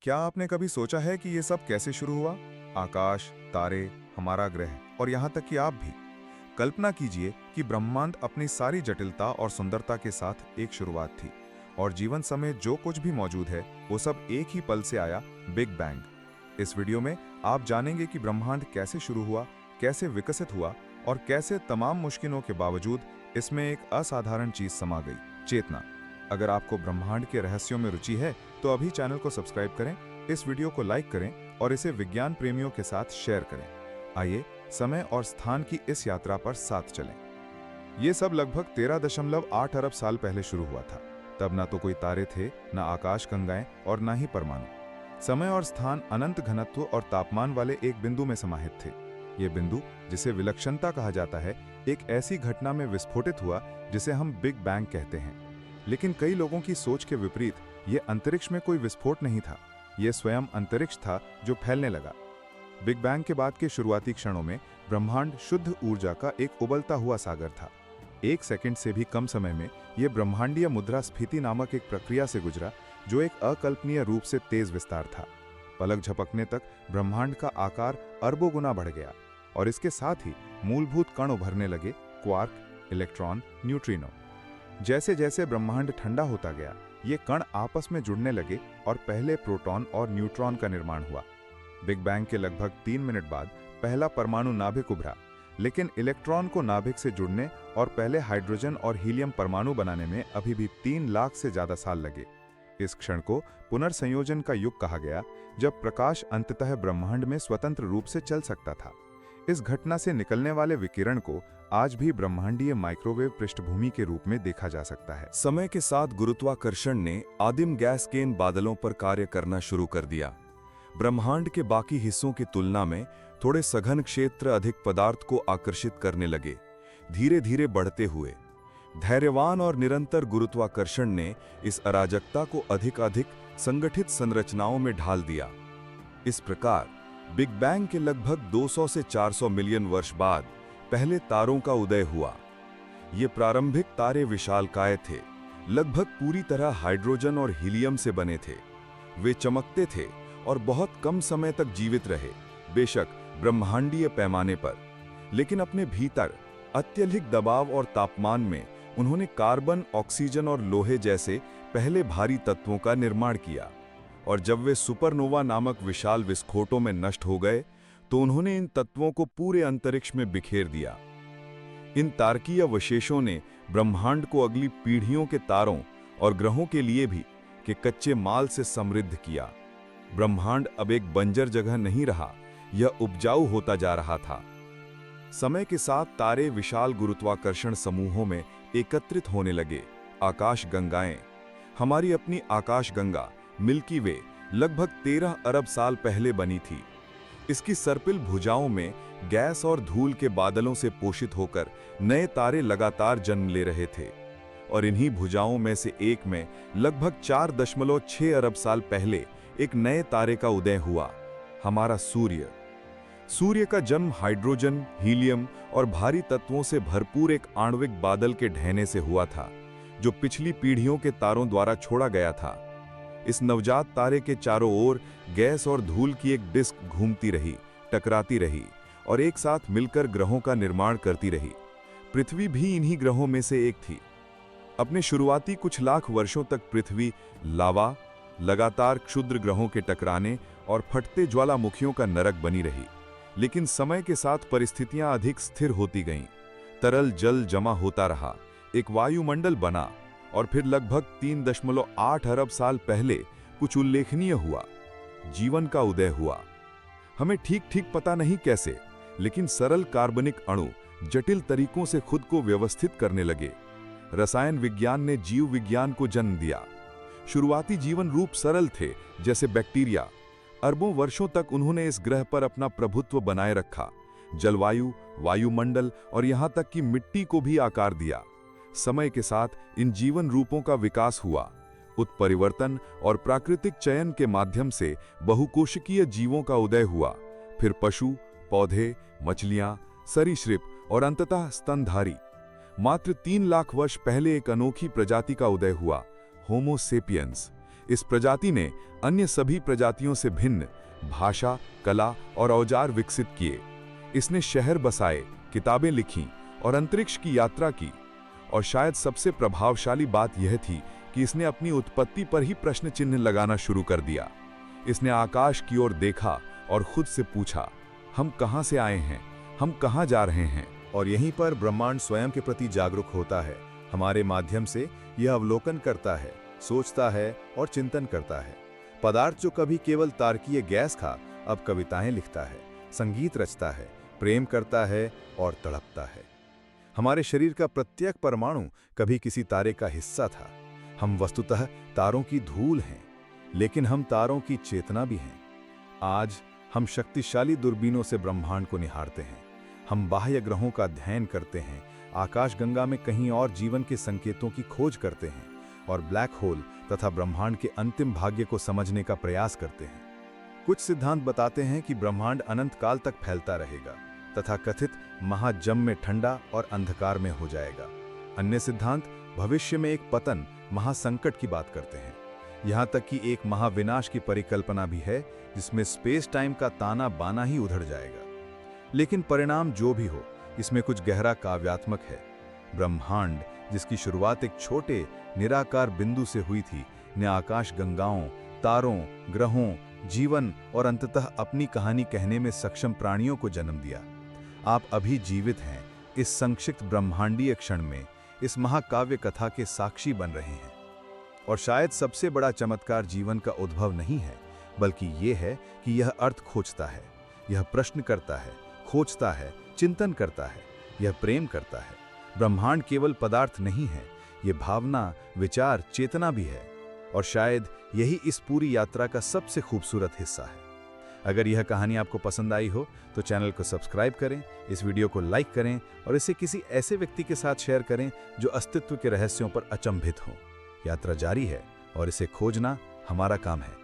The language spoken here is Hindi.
क्या आपने कभी सोचा है कि ये सब कैसे शुरू हुआ? आकाश, तारे, हमारा ग्रह और यहाँ तक कि आप भी। कल्पना कीजिए कि ब्रह्मांड अपनी सारी जटिलता और सुंदरता के साथ एक शुरुआत थी और जीवन समेत जो कुछ भी मौजूद है वो सब एक ही पल से आया, बिग बैंग। इस वीडियो में आप जानेंगे कि ब्रह्मांड कैसे शुरू हुआ, कैसे विकसित हुआ और कैसे तमाम मुश्किलों के बावजूद इसमें एक असाधारण चीज समा गई, चेतना। अगर आपको ब्रह्मांड के रहस्यों में रुचि है तो अभी चैनल को सब्सक्राइब करें, इस वीडियो को लाइक करें और इसे विज्ञान प्रेमियों के साथ शेयर करें। आइए समय और स्थान की इस यात्रा पर साथ चलें। ये सब लगभग 13.8 अरब साल पहले शुरू हुआ था। तब ना तो कोई तारे थे, ना आकाशगंगाएं और ना ही परमाणु। समय और स्थान अनंत घनत्व और तापमान वाले एक बिंदु में समाहित थे। ये बिंदु, जिसे विलक्षणता कहा जाता है, एक ऐसी घटना में विस्फोटित हुआ जिसे हम बिग बैंग कहते हैं। लेकिन कई लोगों की सोच के विपरीत ये अंतरिक्ष में कोई विस्फोट नहीं था, ये स्वयं अंतरिक्ष था जो फैलने लगा। बिग बैंग के बाद के शुरुआती क्षणों में ब्रह्मांड शुद्ध ऊर्जा का एक उबलता हुआ सागर था। 1 सेकंड से भी कम समय में यह ब्रह्मांडीय मुद्रास्फीति नामक एक प्रक्रिया से गुजरा जो एक अकल्पनीय रूप से तेज विस्तार था। पलक झपकने तक ब्रह्मांड का आकार अरबों गुना बढ़ गया और इसके साथ ही मूलभूत कण उभरने लगे, क्वार्क, इलेक्ट्रॉन, न्यूट्रिनो। जैसे जैसे ब्रह्मांड ठंडा होता गया, ये कण आपस में जुड़ने लगे और पहले प्रोटॉन और न्यूट्रॉन का निर्माण हुआ। बिग बैंग के लगभग 3 मिनट बाद पहला परमाणु नाभिक उभरा, लेकिन इलेक्ट्रॉन को नाभिक से जुड़ने और पहले हाइड्रोजन और हीलियम परमाणु बनाने में अभी भी 3 लाख से ज्यादा साल लगे। इस क्षण को पुनर्संयोजन का युग कहा गया, जब प्रकाश अंततः ब्रह्मांड में स्वतंत्र रूप से चल सकता था। इस घटना से निकलने वाले विकिरण को आज भी ब्रह्मांडीय माइक्रोवेव पृष्ठभूमि के रूप में देखा जा सकता है। समय के साथ गुरुत्वाकर्षण ने आदिम गैस के इन बादलों पर कार्य करना शुरू कर दिया। ब्रह्मांड के बाकी हिस्सों की तुलना में थोड़े सघन क्षेत्र अधिक पदार्थ को आकर्षित करने लगे, धीरे धीरे बढ़ते हुए। धैर्यवान और निरंतर गुरुत्वाकर्षण ने इस अराजकता को अधिक संगठित संरचनाओं में ढाल दिया। इस प्रकार बिग बैंग के लगभग 200 से 400 मिलियन वर्ष बाद पहले तारों का उदय हुआ। ये प्रारंभिक तारे विशालकाय थे, लगभग पूरी तरह हाइड्रोजन और हीलियम से बने थे। वे चमकते थे और बहुत कम समय तक जीवित रहे, बेशक ब्रह्मांडीय पैमाने पर, लेकिन अपने भीतर अत्यधिक दबाव और तापमान में उन्होंने कार्बन, ऑक्सीजन और लोहे जैसे पहले भारी तत्वों का निर्माण किया। और जब वे सुपरनोवा नामक विशाल विस्फोटों में नष्ट हो गए तो उन्होंने इन तत्वों को पूरे अंतरिक्ष में बिखेर दिया। इन तारकीय अवशेषों ने ब्रह्मांड को अगली पीढ़ियों के तारों और ग्रहों के लिए भी के कच्चे माल से समृद्ध किया। ब्रह्मांड अब एक बंजर जगह नहीं रहा, यह उपजाऊ होता जा रहा था। समय के साथ तारे विशाल गुरुत्वाकर्षण समूहों में एकत्रित होने लगे। आकाशगंगाएं, हमारी अपनी आकाशगंगा मिल्की वे लगभग 13 अरब साल पहले बनी थी। इसकी सर्पिल भुजाओं में गैस और धूल के बादलों से पोषित होकर नए तारे लगातार जन्म ले रहे थे, और इन्हीं भुजाओं में से एक में लगभग 4.6 अरब साल पहले एक नए तारे का उदय हुआ, हमारा सूर्य। सूर्य का जन्म हाइड्रोजन, हीलियम और भारी तत्वों से भरपूर एक आणविक बादल के ढहने से हुआ था, जो पिछली पीढ़ियों के तारों द्वारा छोड़ा गया था। इस नवजात तारे के चारों ओर गैस और धूल की एक डिस्क घूमती रही, टकराती रही और एक साथ मिलकर ग्रहों का निर्माण करती रही। पृथ्वी भी इन्हीं ग्रहों में से एक थी। अपने शुरुआती कुछ लाख वर्षों तक पृथ्वी लावा, लगातार क्षुद्र ग्रहों के टकराने और फटते ज्वालामुखियों का नरक बनी रही। लेकिन समय के साथ परिस्थितियां अधिक स्थिर होती गईं। तरल जल जमा होता रहा, एक वायुमंडल बना और फिर लगभग 3.8 अरब साल पहले कुछ उल्लेखनीय हुआ, जीवन का उदय हुआ। हमें ठीक पता नहीं कैसे, लेकिन सरल कार्बनिक अणु जटिल तरीकों से खुद को व्यवस्थित करने लगे। रसायन विज्ञान ने जीव विज्ञान को जन्म दिया। शुरुआती जीवन रूप सरल थे, जैसे बैक्टीरिया। अरबों वर्षों तक उन्होंने इस ग्रह पर अपना प्रभुत्व बनाए रखा, जलवायु, वायुमंडल और यहां तक कि मिट्टी को भी आकार दिया। समय के साथ इन जीवन रूपों का विकास हुआ। उत्परिवर्तन और प्राकृतिक चयन के माध्यम से बहुकोशिकीय जीवों का उदय हुआ। फिर पशु, पौधे, मछलियां, सरीसृप और अंततः स्तनधारी। मात्र 3 लाख वर्ष पहले एक अनोखी प्रजाति का उदय हुआ, होमो सेपियंस। इस प्रजाति ने अन्य सभी प्रजातियों से भिन्न भाषा, कला और औजार विकसित किए। इसने शहर बसाए, किताबें लिखीं और अंतरिक्ष की यात्रा की। और शायद सबसे प्रभावशाली बात यह थी कि इसने अपनी उत्पत्ति पर ही प्रश्न चिन्ह लगाना शुरू कर दिया। इसने आकाश की ओर देखा और खुद से पूछा, हम कहाँ से आए हैं, हम कहाँ जा रहे हैं। और यहीं पर ब्रह्मांड स्वयं के प्रति जागरूक होता है। हमारे माध्यम से यह अवलोकन करता है, सोचता है और चिंतन करता है। पदार्थ जो कभी केवल तारकीय गैस था, अब कविताएं लिखता है, संगीत रचता है, प्रेम करता है और तड़पता है। हमारे शरीर का प्रत्येक परमाणु कभी किसी तारे का हिस्सा था। हम वस्तुतः तारों की धूल हैं, लेकिन हम तारों की चेतना भी हैं। आज हम शक्तिशाली दूरबीनों से ब्रह्मांड को निहारते हैं। हम बाह्य ग्रहों का अध्ययन करते हैं, आकाशगंगा में कहीं और जीवन के संकेतों की खोज करते हैं और ब्लैक होल तथा ब्रह्मांड के अंतिम भाग्य को समझने का प्रयास करते हैं। कुछ सिद्धांत बताते हैं कि ब्रह्मांड अनंत काल तक फैलता रहेगा तथा कथित महाजम में ठंडा और अंधकार में हो जाएगा। अन्य सिद्धांत भविष्य में एक पतन, महासंकट की बात करते हैं। यहाँ तक कि एक महाविनाश की परिकल्पना भी है, जिसमें स्पेस टाइम का ताना बाना ही उधड़ जाएगा। लेकिन परिणाम जो भी हो, इसमें कुछ गहरा काव्यात्मक है। ब्रह्मांड, जिसकी शुरुआत एक छोटे निराकार बिंदु से हुई थी, ने आकाश गंगाओं, तारों, ग्रहों, जीवन और अंततः अपनी कहानी कहने में सक्षम प्राणियों को जन्म दिया। आप अभी जीवित हैं, इस संक्षिप्त ब्रह्मांडीय क्षण में, इस महाकाव्य कथा के साक्षी बन रहे हैं। और शायद सबसे बड़ा चमत्कार जीवन का उद्भव नहीं है, बल्कि ये है कि यह अर्थ खोजता है, यह प्रश्न करता है, खोजता है, चिंतन करता है, यह प्रेम करता है। ब्रह्मांड केवल पदार्थ नहीं है, यह भावना, विचार, चेतना भी है। और शायद यही इस पूरी यात्रा का सबसे खूबसूरत हिस्सा है। अगर यह कहानी आपको पसंद आई हो तो चैनल को सब्सक्राइब करें, इस वीडियो को लाइक करें और इसे किसी ऐसे व्यक्ति के साथ शेयर करें जो अस्तित्व के रहस्यों पर अचंभित हो। यात्रा जारी है और इसे खोजना हमारा काम है।